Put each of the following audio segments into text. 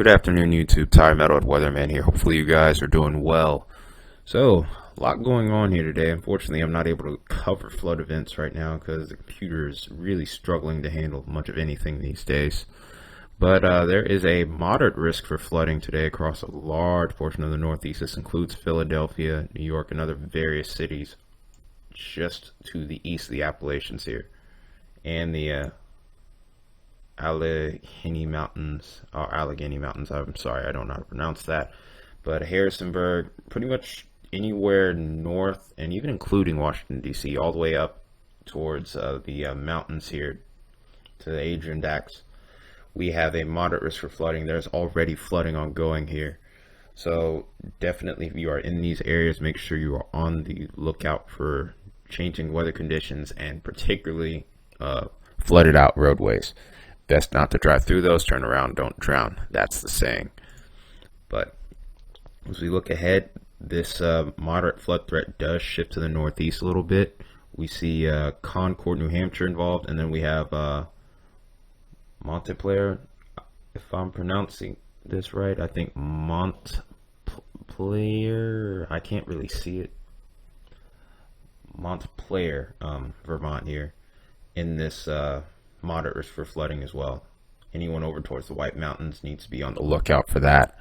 Good afternoon, YouTube. Metalhead Weatherman here. Hopefully you guys are doing well. So, a lot going on here today. Unfortunately, I'm not able to cover flood events right now because the computer is really struggling to handle much of anything these days. But there is a moderate risk for flooding today across a large portion of the Northeast. This includes Philadelphia, New York, and other various cities just to the east of the Appalachians here, and the Allegheny Mountains, or Allegheny Mountains, I'm sorry, I don't know how to pronounce that, but Harrisonburg, pretty much anywhere north, and even including Washington, D.C., all the way up towards the mountains here to the Adirondacks. We have a moderate risk for flooding. There's already flooding ongoing here. So definitely, if you are in these areas, make sure you are on the lookout for changing weather conditions and particularly flooded out roadways. Best not to drive through those. Turn around, don't drown. That's the saying. But as we look ahead, this moderate flood threat does shift to the northeast a little bit. We see Concord, New Hampshire involved, and then we have Montpelier, if I'm pronouncing this right. I think Montpelier, I can't really see it. Montpelier, Vermont here, in this moderate risk for flooding as well. Anyone over towards the White Mountains needs to be on the lookout for that.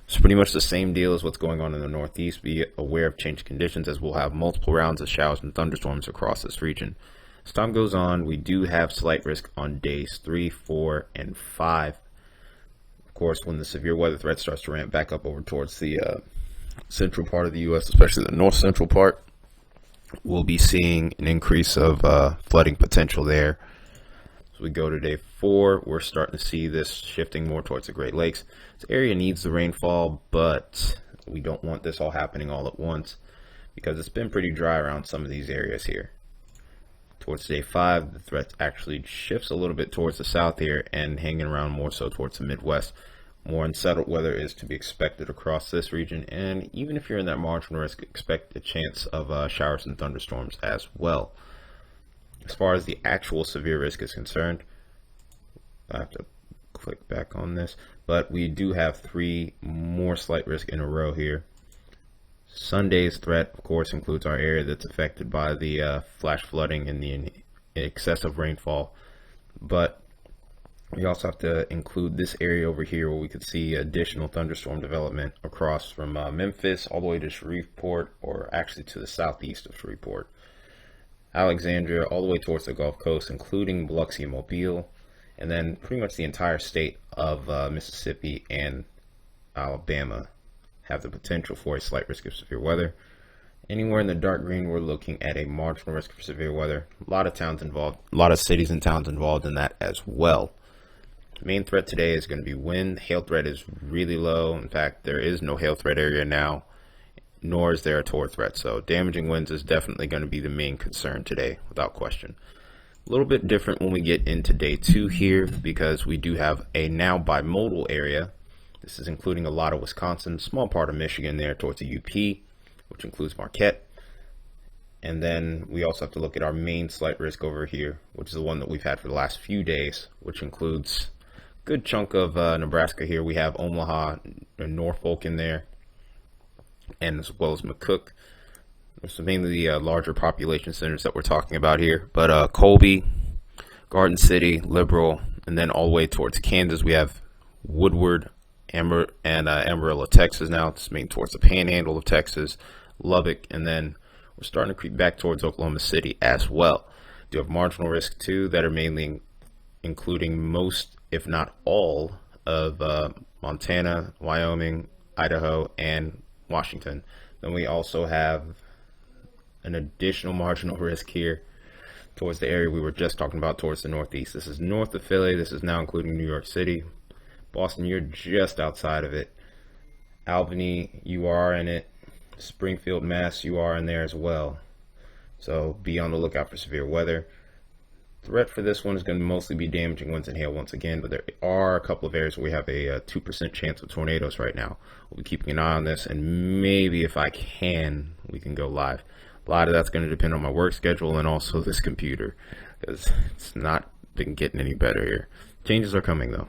It's pretty much the same deal as what's going on in the Northeast. Be aware of changed conditions, as we'll have multiple rounds of showers and thunderstorms across this region. As time goes on, we do have slight risk on days 3, 4, and 5. Of course, when the severe weather threat starts to ramp back up over towards the central part of the U.S., especially the north central part, we'll be seeing an increase of flooding potential there. As we go to day 4, we're starting to see this shifting more towards the Great Lakes. This area needs the rainfall, but we don't want this all happening all at once because it's been pretty dry around some of these areas here. Towards day 5, the threat actually shifts a little bit towards the south here and hanging around more so towards the Midwest. More unsettled weather is to be expected across this region, and even if you're in that marginal risk, expect a chance of showers and thunderstorms as well. As far as the actual severe risk is concerned, I have to click back on this, but we do have 3 more slight risk in a row here. Sunday's threat, of course, includes our area that's affected by the flash flooding and the excessive rainfall, but we also have to include this area over here where we could see additional thunderstorm development across from Memphis all the way to Shreveport, or actually to the southeast of Shreveport, Alexandria, all the way towards the Gulf Coast, including Biloxi and Mobile, and then pretty much the entire state of Mississippi and Alabama have the potential for a slight risk of severe weather. Anywhere in the dark green, we're looking at a marginal risk for severe weather. A lot of towns involved, a lot of cities and towns involved in that as well. The main threat today is going to be wind. Hail threat is really low. In fact, there is no hail threat area now, nor is there a tornado threat. So damaging winds is definitely going to be the main concern today, without question. A little bit different when we get into day 2 here, because we do have a now bimodal area. This is including a lot of Wisconsin, small part of Michigan there towards the UP, which includes Marquette. And then we also have to look at our main slight risk over here, which is the one that we've had for the last few days, which includes a good chunk of Nebraska here. We have Omaha and Norfolk in there, and as well as McCook. So mainly the larger population centers that we're talking about here. But Colby, Garden City, Liberal, and then all the way towards Kansas, we have Woodward, Amarillo, Texas now. It's mainly towards the panhandle of Texas, Lubbock, and then we're starting to creep back towards Oklahoma City as well. We do have marginal risk too that are mainly including most, if not all, of Montana, Wyoming, Idaho, and Washington. Then we also have an additional marginal risk here towards the area we were just talking about towards the northeast. This is north of Philly. This is now including New York City. Boston, you're just outside of it. Albany, you are in it. Springfield, Mass, you are in there as well. So be on the lookout for severe weather. Threat for this one is going to mostly be damaging winds and hail once again, but there are a couple of areas where we have a 2% chance of tornadoes right now. We'll be keeping an eye on this, and maybe if I can, we can go live. A lot of that's going to depend on my work schedule and also this computer, because it's not been getting any better here. Changes are coming though.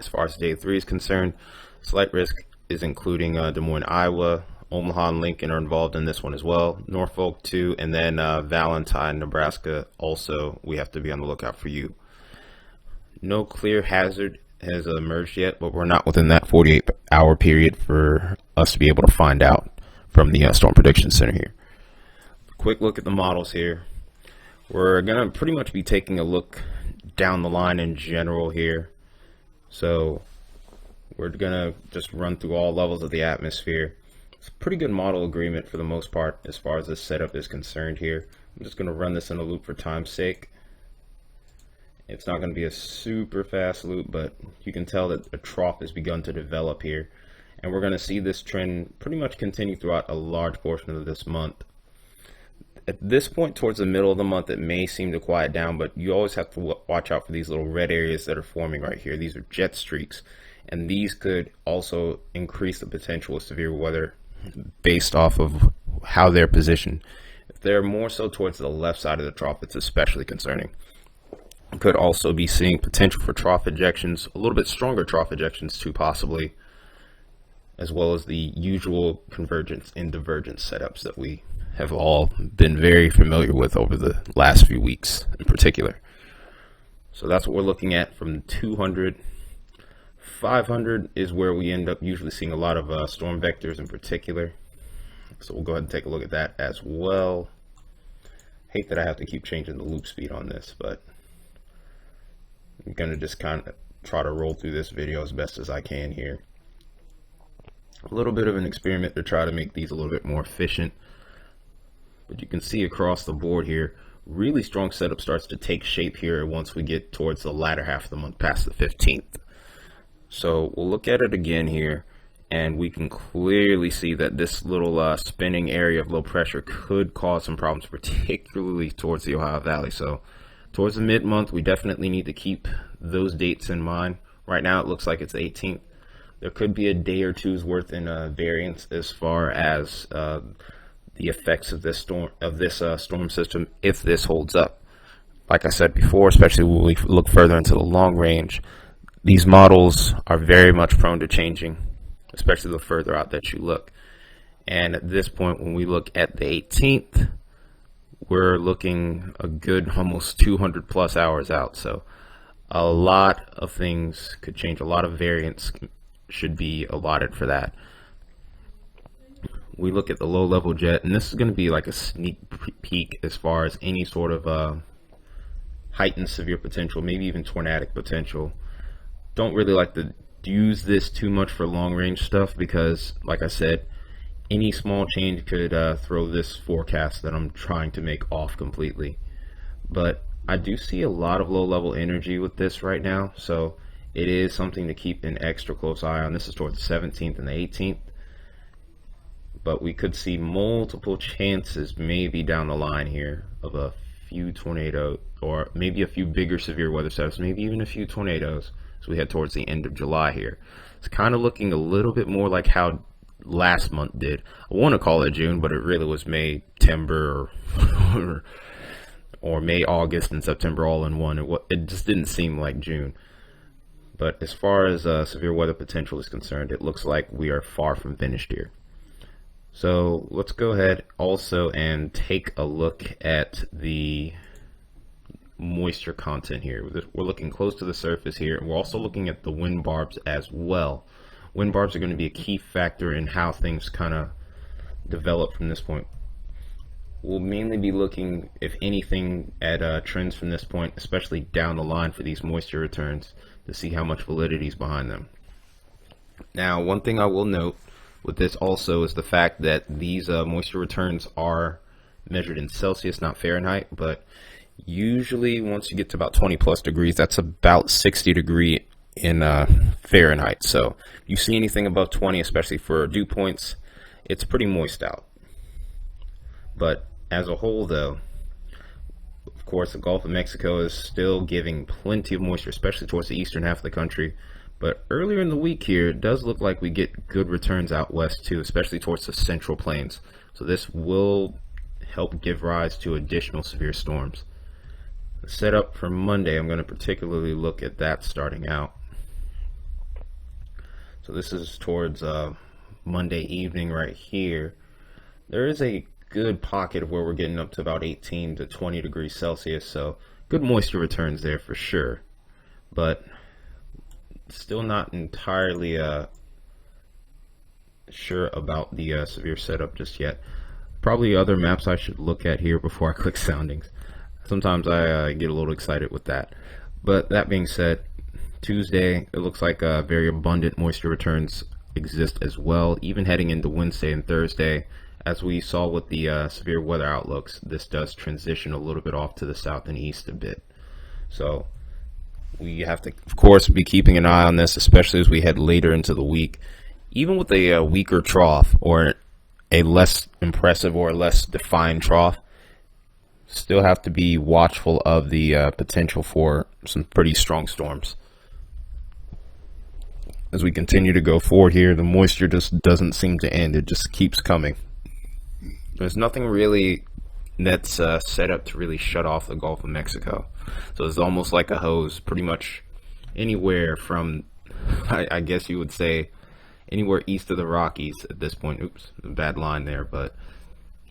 As far as day 3 is concerned, slight risk is including Des Moines, Iowa. Omaha and Lincoln are involved in this one as well. Norfolk too, and then Valentine, Nebraska. Also, we have to be on the lookout for you. No clear hazard has emerged yet, but we're not within that 48-hour period for us to be able to find out from the Storm Prediction Center here. Quick look at the models here. We're going to pretty much be taking a look down the line in general here. So we're going to just run through all levels of the atmosphere. It's a pretty good model agreement for the most part as far as this setup is concerned here. I'm just going to run this in a loop for time's sake. It's not going to be a super fast loop, but you can tell that a trough has begun to develop here. And we're going to see this trend pretty much continue throughout a large portion of this month. At this point, towards the middle of the month, it may seem to quiet down, but you always have to watch out for these little red areas that are forming right here. These are jet streaks, and these could also increase the potential of severe weather based off of how they're positioned. If they're more so towards the left side of the trough, it's especially concerning. We could also be seeing potential for trough ejections, a little bit stronger trough ejections too, possibly, as well as the usual convergence and divergence setups that we have all been very familiar with over the last few weeks in particular. So that's what we're looking at from 200. 500 is where we end up usually seeing a lot of storm vectors in particular. So we'll go ahead and take a look at that as well. Hate that I have to keep changing the loop speed on this, but I'm going to just kind of try to roll through this video as best as I can here. A little bit of an experiment to try to make these a little bit more efficient. But you can see across the board here, really strong setup starts to take shape here once we get towards the latter half of the month, past the 15th. So we'll look at it again here, and we can clearly see that this little spinning area of low pressure could cause some problems, particularly towards the Ohio Valley. So towards the mid-month, we definitely need to keep those dates in mind. Right now, it looks like it's the 18th. There could be a day or two's worth in variance as far as the effects of this storm system if this holds up. Like I said before, especially when we look further into the long range, these models are very much prone to changing, especially the further out that you look. And at this point, when we look at the 18th, we're looking a good almost 200 plus hours out. So a lot of things could change. A lot of variance should be allotted for that. We look at the low level jet, and this is going to be like a sneak peek as far as any sort of heightened severe potential, maybe even tornadic potential. Don't really like to use this too much for long range stuff because, like I said, any small change could throw this forecast that I'm trying to make off completely. But I do see a lot of low level energy with this right now, so it is something to keep an extra close eye on. This is towards the 17th and the 18th. But we could see multiple chances maybe down the line here of a few tornadoes, or maybe a few bigger severe weather setups, maybe even a few tornadoes as we head towards the end of July here. It's kind of looking a little bit more like how last month did. I want to call it June, but it really was May, September, or May, August, and September all in one. It just didn't seem like June. But as far as severe weather potential is concerned, it looks like we are far from finished here. So let's go ahead also and take a look at the moisture content here. We're looking close to the surface here, and we're also looking at the wind barbs as well. Wind barbs are going to be a key factor in how things kind of develop from this point. We'll mainly be looking, if anything, at trends from this point, especially down the line for these moisture returns, to see how much validity is behind them. Now, one thing I will note with this also is the fact that these moisture returns are measured in Celsius, not Fahrenheit, but usually once you get to about 20 plus degrees, that's about 60 degree in Fahrenheit. So if you see anything above 20, especially for dew points, it's pretty moist out. But as a whole though, of course, the Gulf of Mexico is still giving plenty of moisture, especially towards the eastern half of the country. But earlier in the week here, it does look like we get good returns out west too, especially towards the central plains. So this will help give rise to additional severe storms. The setup for Monday, I'm going to particularly look at that starting out. So this is towards Monday evening right here. There is a good pocket where we're getting up to about 18 to 20 degrees Celsius, so good moisture returns there for sure. But still not entirely sure about the severe setup just yet. Probably other maps I should look at here before I click soundings. Sometimes I get a little excited with that. But that being said, Tuesday, it looks like very abundant moisture returns exist as well, even heading into Wednesday and Thursday. As we saw with the severe weather outlooks, this does transition a little bit off to the south and east a bit. So we have to, of course, be keeping an eye on this, especially as we head later into the week. Even with a weaker trough or a less impressive or less defined trough, still have to be watchful of the potential for some pretty strong storms. As we continue to go forward here, the moisture just doesn't seem to end. It just keeps coming. There's nothing really that's set up to really shut off the Gulf of Mexico. So it's almost like a hose, pretty much anywhere from, I guess you would say, anywhere east of the Rockies at this point. Oops, bad line there, but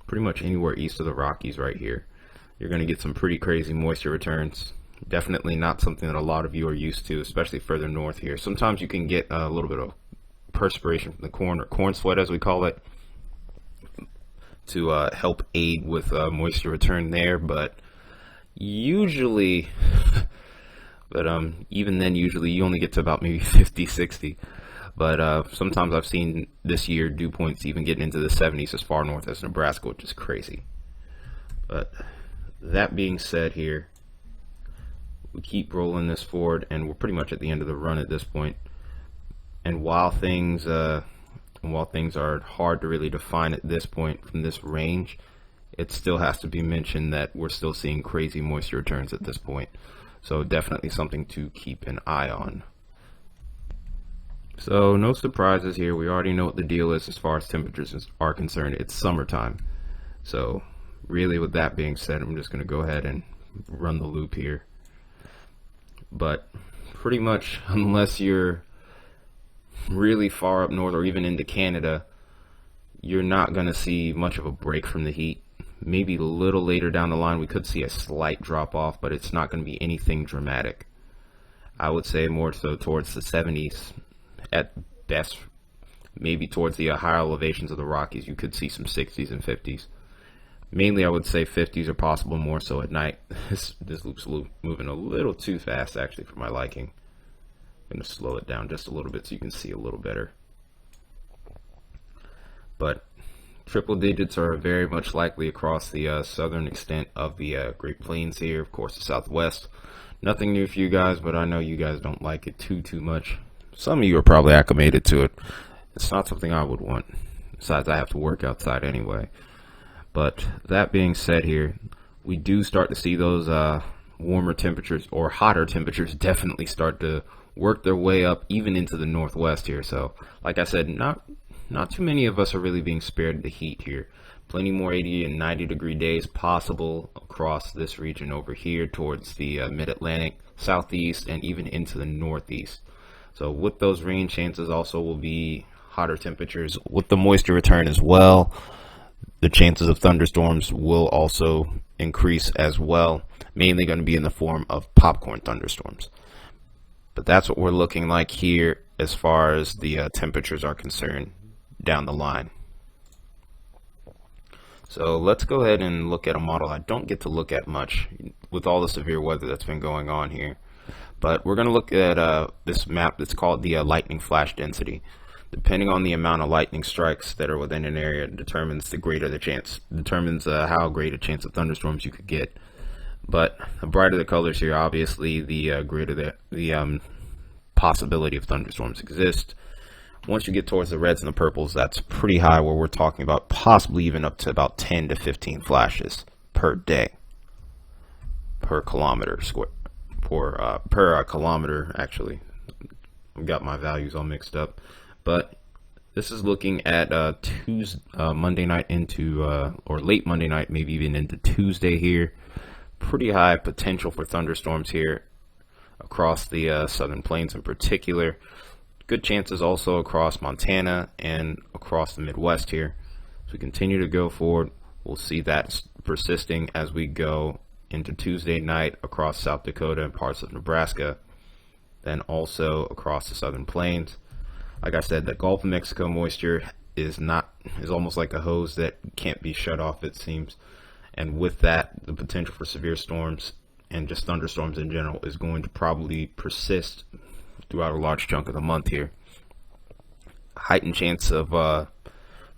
pretty much anywhere east of the Rockies right here. You're going to get some pretty crazy moisture returns. Definitely not something that a lot of you are used to, especially further north here. Sometimes you can get a little bit of perspiration from the corn, or corn sweat as we call it, to help aid with moisture return there, but usually even then, usually you only get to about maybe 50, 60. But sometimes I've seen this year dew points even getting into the 70s as far north as Nebraska, which is crazy. But that being said here, we keep rolling this forward, and we're pretty much at the end of the run at this point. And while things are hard to really define at this point from this range, it still has to be mentioned that we're still seeing crazy moisture returns at this point. So definitely something to keep an eye on. So no surprises here. We already know what the deal is as far as temperatures are concerned. It's summertime. So really, with that being said, I'm just going to go ahead and run the loop here. But pretty much, unless you're really far up north or even into Canada, you're not going to see much of a break from the heat. Maybe a little later down the line we could see a slight drop off, but it's not going to be anything dramatic. I would say more so towards the 70s at best. Maybe towards the higher elevations of the Rockies you could see some 60s and 50s. Mainly I would say 50s are possible, more so at night. This loop's moving a little too fast actually for my liking. I'm going to slow it down just a little bit so you can see a little better. But triple digits are very much likely across the southern extent of the Great Plains here, of course the Southwest. Nothing new for you guys, but I know you guys don't like it too much. Some of you are probably acclimated to it. It's not something I would want. Besides, I have to work outside anyway. But that being said here, we do start to see those warmer temperatures or hotter temperatures definitely start to work their way up even into the northwest here. So like I said, not too many of us are really being spared the heat here. Plenty more 80 and 90 degree days possible across this region over here towards the mid-Atlantic, southeast, and even into the northeast. So with those rain chances also will be hotter temperatures with the moisture return as well. The chances of thunderstorms will also increase as well, mainly going to be in the form of popcorn thunderstorms. But that's what we're looking like here as far as the temperatures are concerned down the line. So let's go ahead and look at a model I don't get to look at much with all the severe weather that's been going on here. But we're going to look at this map that's called the lightning flash density. Depending on the amount of lightning strikes that are within an area determines how great a chance of thunderstorms you could get. But the brighter the colors here, obviously, the greater the possibility of thunderstorms exist. Once you get towards the reds and the purples, that's pretty high, where we're talking about possibly even up to about 10 to 15 flashes per day, per kilometer square, per kilometer actually. I've got my values all mixed up. But this is looking at Monday night into, or late Monday night, maybe even into Tuesday here. Pretty high potential for thunderstorms here across the southern plains in particular. Good chances also across Montana and across the Midwest here. As we continue to go forward, we'll see that persisting as we go into Tuesday night across South Dakota and parts of Nebraska, then also across the southern plains. Like I said, the Gulf of Mexico moisture is almost like a hose that can't be shut off, it seems. And with that, the potential for severe storms and just thunderstorms in general is going to probably persist throughout a large chunk of the month here. Heightened chance of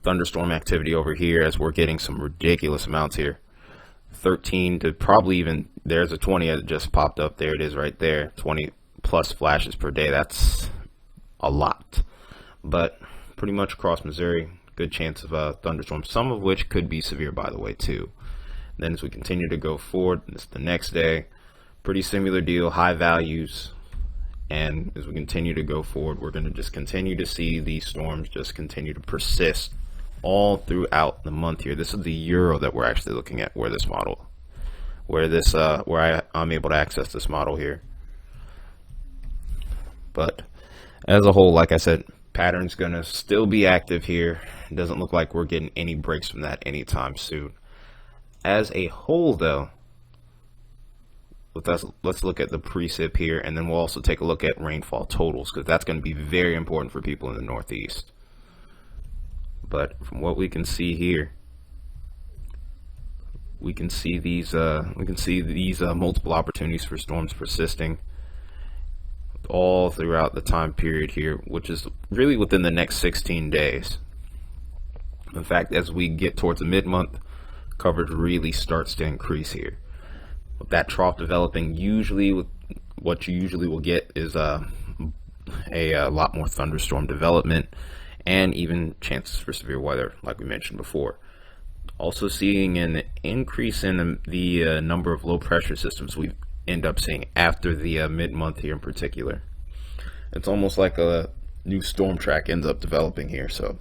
thunderstorm activity over here, as we're getting some ridiculous amounts here. 13 to probably even, there's a 20 that just popped up. There it is right there. 20 plus flashes per day. That's a lot. But pretty much across Missouri, good chance of thunderstorms, some of which could be severe, by the way, too. Then as we continue to go forward, it's the next day, pretty similar deal, high values. And as we continue to go forward, we're going to just continue to see these storms just continue to persist all throughout the month here. This is the euro that we're actually looking at, where I'm able to access this model here. But as a whole, like I said, pattern's going to still be active here. It doesn't look like we're getting any breaks from that anytime soon. As a whole, though, let's look at the precip here, and then we'll also take a look at rainfall totals, because that's going to be very important for people in the Northeast. But from what we can see here, we can see these multiple opportunities for storms persisting all throughout the time period here, which is really within the next 16 days. In fact, as we get towards the mid-month, coverage really starts to increase here. With that trough developing, what you usually will get is a lot more thunderstorm development and even chances for severe weather, like we mentioned before. Also seeing an increase in the number of low pressure systems we end up seeing after the mid-month here in particular. It's almost like a new storm track ends up developing here, so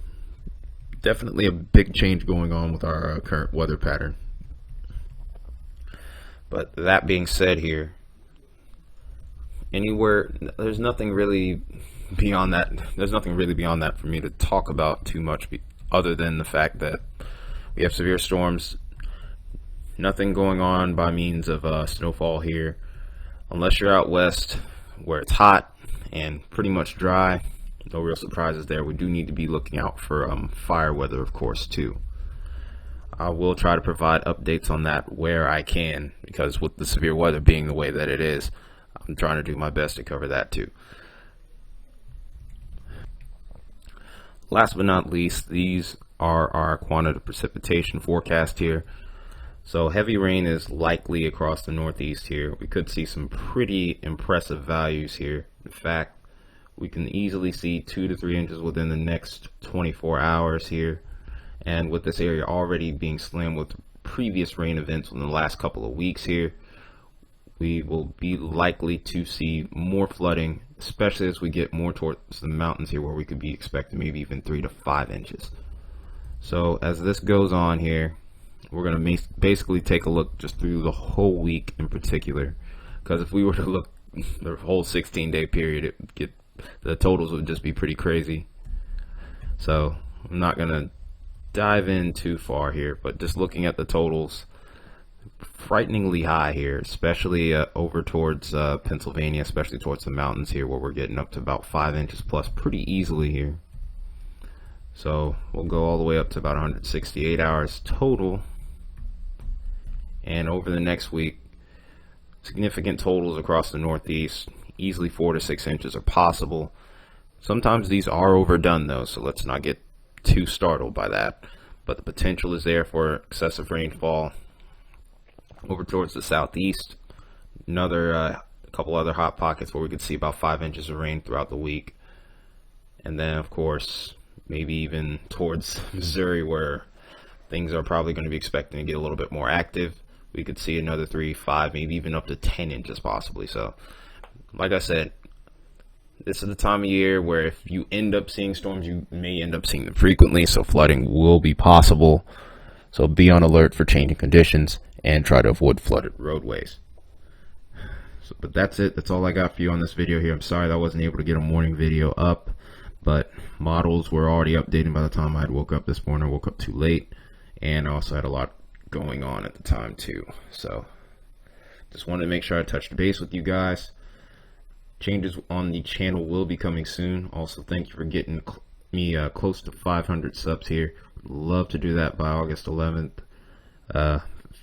definitely a big change going on with our current weather pattern. But that being said here, there's nothing really beyond that for me to talk about too much, other than the fact that we have severe storms. Nothing going on by means of snowfall here, unless you're out west where it's hot and pretty much dry. No real surprises there. We do need to be looking out for fire weather, of course, too. I will try to provide updates on that where I can, because with the severe weather being the way that it is, I'm trying to do my best to cover that too. Last but not least, these are our quantitative precipitation forecast here. So heavy rain is likely across the Northeast here. We could see some pretty impressive values here. In fact, we can easily see 2 to 3 inches within the next 24 hours here. And with this area already being slammed with previous rain events in the last couple of weeks here, we will be likely to see more flooding, especially as we get more towards the mountains here, where we could be expecting maybe even 3 to 5 inches. So as this goes on here, we're going to basically take a look just through the whole week in particular, because if we were to look the whole 16-day period, the totals would just be pretty crazy. So I'm not going to dive in too far here, but just looking at the totals, frighteningly high here, especially over towards Pennsylvania, especially towards the mountains here, where we're getting up to about 5 inches plus pretty easily here. So we'll go all the way up to about 168 hours total. And over the next week, significant totals across the Northeast. Easily 4 to 6 inches are possible. Sometimes these are overdone though, so let's not get too startled by that. But the potential is there for excessive rainfall over towards the southeast. Another couple other hot pockets where we could see about 5 inches of rain throughout the week. And then of course, maybe even towards Missouri, where things are probably going to be expecting to get a little bit more active. We could see another 3, 5, maybe even up to 10 inches possibly. So like I said, this is the time of year where if you end up seeing storms, you may end up seeing them frequently, so flooding will be possible. So be on alert for changing conditions and try to avoid flooded roadways. But that's it. That's all I got for you on this video here. I'm sorry that I wasn't able to get a morning video up. but models were already updating by the time I woke up this morning. I woke up too late, and I also had a lot going on at the time too. So just wanted to make sure I touched base with you guys. Changes on the channel will be coming soon. Also, thank you for getting me close to 500 subs here. Would love to do that by August 11th.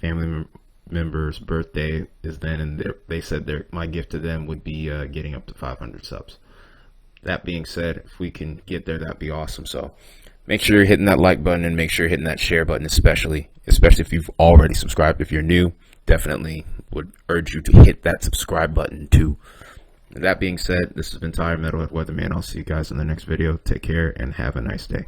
Family member's birthday is then, and they said my gift to them would be getting up to 500 subs. That being said, if we can get there, that'd be awesome. So make sure you're hitting that like button, and make sure you're hitting that share button, especially if you've already subscribed. If you're new, definitely would urge you to hit that subscribe button too. That being said, this has been Metalhead Weatherman. I'll see you guys in the next video. Take care and have a nice day.